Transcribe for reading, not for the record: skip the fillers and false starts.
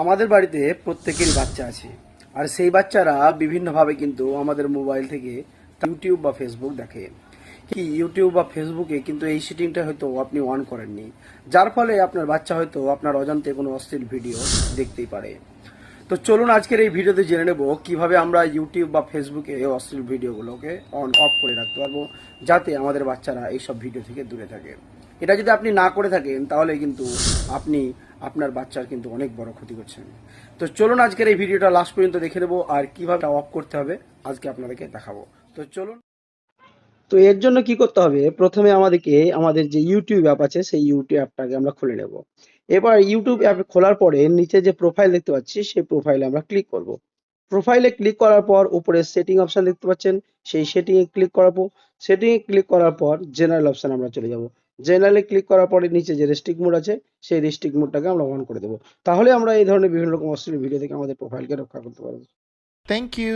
আমাদের বাড়িতে প্রত্যেকেরই বাচ্চা আছে, আর সেই বাচ্চারা বিভিন্নভাবে কিন্তু আমাদের মোবাইল থেকে ইউটিউব বা ফেসবুক দেখে। কি ইউটিউব বা ফেসবুকে কিন্তু এই সেটিংটা হয়তো আপনি অন করেননি, যার ফলে আপনার বাচ্চা হয়তো আপনার অজান্তে কোনো অশ্লীল ভিডিও দেখতেই পারে। তো চলুন আজকের এই ভিডিওতে জেনে নেব কিভাবে আমরা ইউটিউব বা ফেসবুকে অশ্লীল ভিডিওগুলোকে অন অফ করে রাখতে পারবো, যাতে আমাদের বাচ্চারা এইসব ভিডিও থেকে দূরে থাকে। এটা যদি আপনি না করে থাকেন তাহলে কিন্তু আপনি আপনার বাচ্চার কিন্তু অনেক বড় ক্ষতি করছেন। তো চলুন আজকের এই ভিডিওটা লাস্ট পর্যন্ত দেখে নেবো, আর কিভাবে অফ করতে হবে আজকে আপনাদেরকে দেখাবো। তো চলুন। তো এর জন্য কি করতে হবে, প্রথমে আমাদেরকে আমাদের যে ইউটিউব অ্যাপ আছে সেই ইউটিউব অ্যাপটাকে আমরা খুলে নেব। এবার ইউটিউব অ্যাপ খোলার পরে নিচে যে প্রোফাইল দেখতে পাচ্ছি সেই প্রোফাইলে আমরা ক্লিক করব। প্রোফাইলে ক্লিক করার পর উপরে সেটিং অপশন দেখতে পাচ্ছেন, সেই সেটিংয়ে ক্লিক করাবো। সেটিংয়ে ক্লিক করার পর জেনারেল অপশন আমরা চলে যাব। জেনারেলে ক্লিক করার পরে নিচে যে রেস্ট্রিক্ট মোড আছে সেই রেস্ট্রিক্ট মোডটাকে আমরা অন করে দেবো। তাহলে আমরা এই ধরনের বিভিন্ন রকম অশ্লীল ভিডিও থেকে আমাদের প্রোফাইলকে রক্ষা করতে পারবো। Thank you.